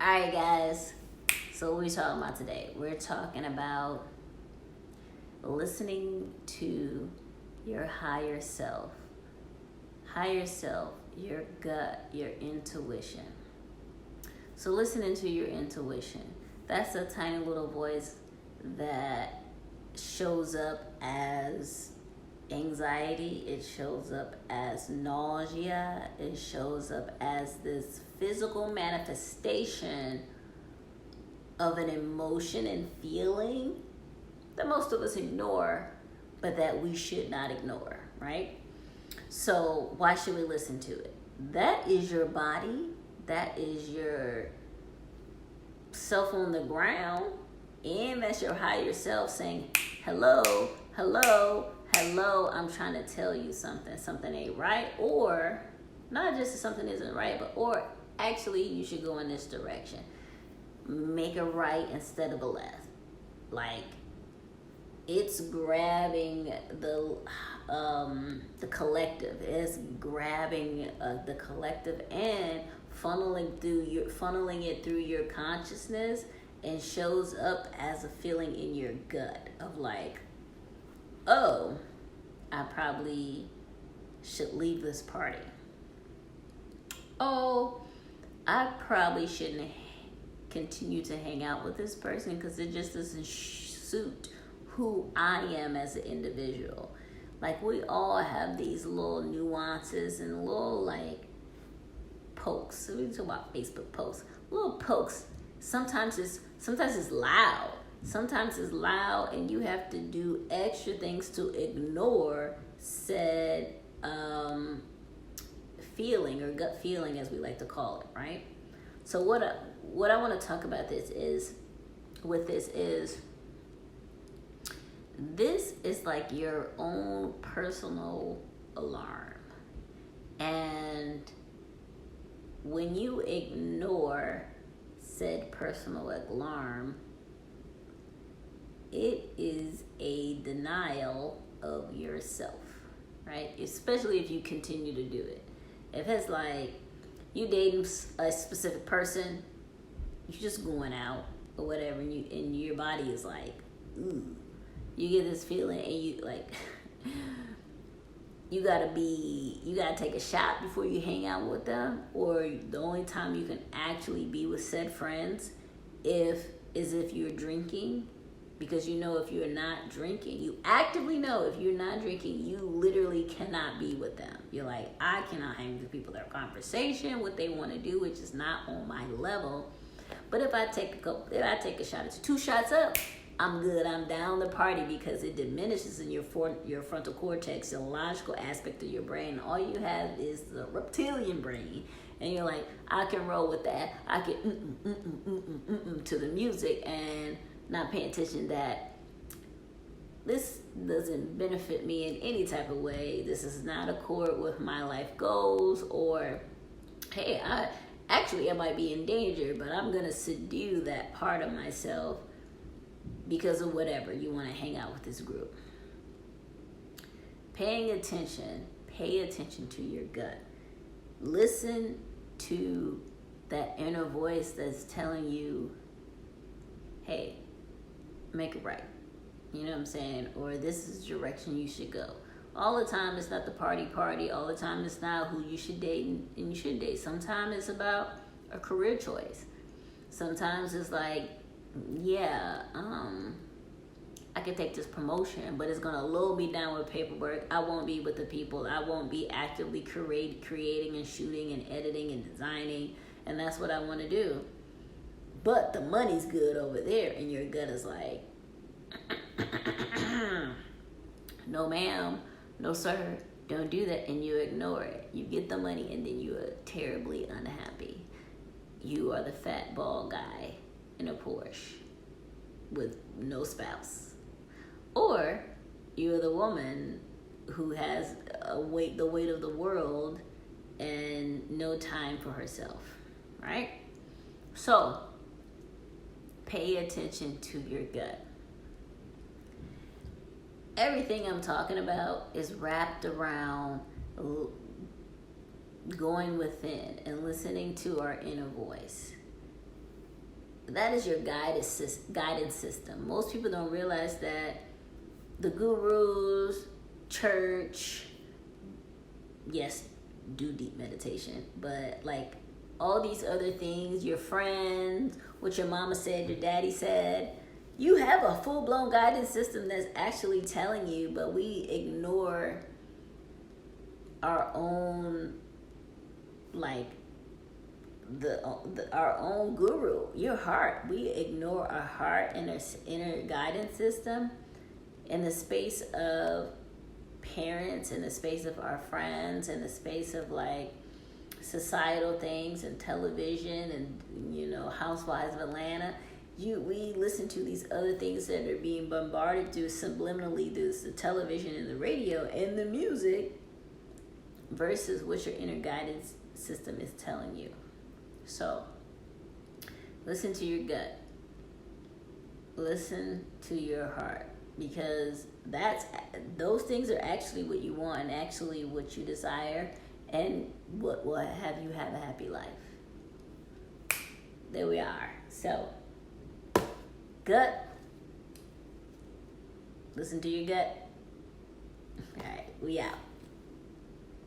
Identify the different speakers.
Speaker 1: All right, guys. So what we talking about today? We're talking about listening to your higher self. Higher self, your gut, your intuition. So listening to your intuition. That's a tiny little voice that shows up as anxiety, it shows up as nausea, it shows up as this physical manifestation of an emotion and feeling that most of us ignore, but that we should not ignore, right? So why should we listen to it? That is your body, that is your self on the ground, and that's your higher self saying, hello, hello, hello, I'm trying to tell you something ain't right, or not just that something isn't right, but or actually you should go in this direction. Make a right instead of a left. Like, it's grabbing the collective. It's grabbing the collective and funneling it through your consciousness, and shows up as a feeling in your gut of like, oh, I probably should leave this party. Oh, I probably shouldn't continue to hang out with this person because it just doesn't suit who I am as an individual. Like, we all have these little nuances and little like pokes. So we talk about Facebook posts. Little pokes. Sometimes it's loud. Sometimes it's loud, and you have to do extra things to ignore said feeling, or gut feeling, as we like to call it, right? So what I want to talk about this is like your own personal alarm. And when you ignore said personal alarm, it is a denial of yourself, right? Especially if you continue to do it. If it's like you dating a specific person, you're just going out or whatever, and your body is like, ooh, you get this feeling, and you like, you gotta take a shot before you hang out with them, or the only time you can actually be with said friends is if you're drinking, because you know if you're not drinking, you actively know if you're not drinking, you literally cannot be with them. You're like, I cannot hang with people, their conversation, what they want to do, which is not on my level. But if I take a shot, it's 2 shots up, I'm good. I'm down the party, because it diminishes in your frontal cortex, the logical aspect of your brain. All you have is the reptilian brain, and you're like, I can roll with that. I can to the music, and not paying attention that this doesn't benefit me in any type of way. This is not accord with my life goals, or hey, I might be in danger, but I'm gonna subdue that part of myself because of whatever. You want to hang out with this group. Pay attention to your gut. Listen to that inner voice that's telling you, hey, make it right. You know what I'm saying? Or this is the direction you should go. All the time it's not the party. All the time it's not who you should date and you should date. Sometimes it's about a career choice. Sometimes it's like, yeah, I can take this promotion, but it's gonna load me down with paperwork. I won't be with the people. I won't be actively creating and shooting and editing and designing, and that's what I want to do. But the money's good over there, and your gut is like, no ma'am, no sir, don't do that, and you ignore it. You get the money, and then you are terribly unhappy. You are the fat bald guy in a Porsche with no spouse. Or you're the woman who has the weight of the world and no time for herself, right? So pay attention to your gut. Everything I'm talking about is wrapped around going within and listening to our inner voice. that is your guidance system. Most people don't realize that the gurus, church, yes, do deep meditation, but like all these other things, your friends, what your mama said, your daddy said, you have a full-blown guidance system that's actually telling you, but we ignore our own, like our own guru, your heart. We ignore our heart and our inner guidance system in the space of parents, in the space of our friends, in the space of like societal things and television and, you know, Housewives of Atlanta. We listen to these other things that are being bombarded through subliminally through the television and the radio and the music versus what your inner guidance system is telling you. So listen to your gut, listen to your heart, because those things are actually what you want and actually what you desire, and what will have you have a happy life. There we are. So gut, listen to your gut. All right, we out.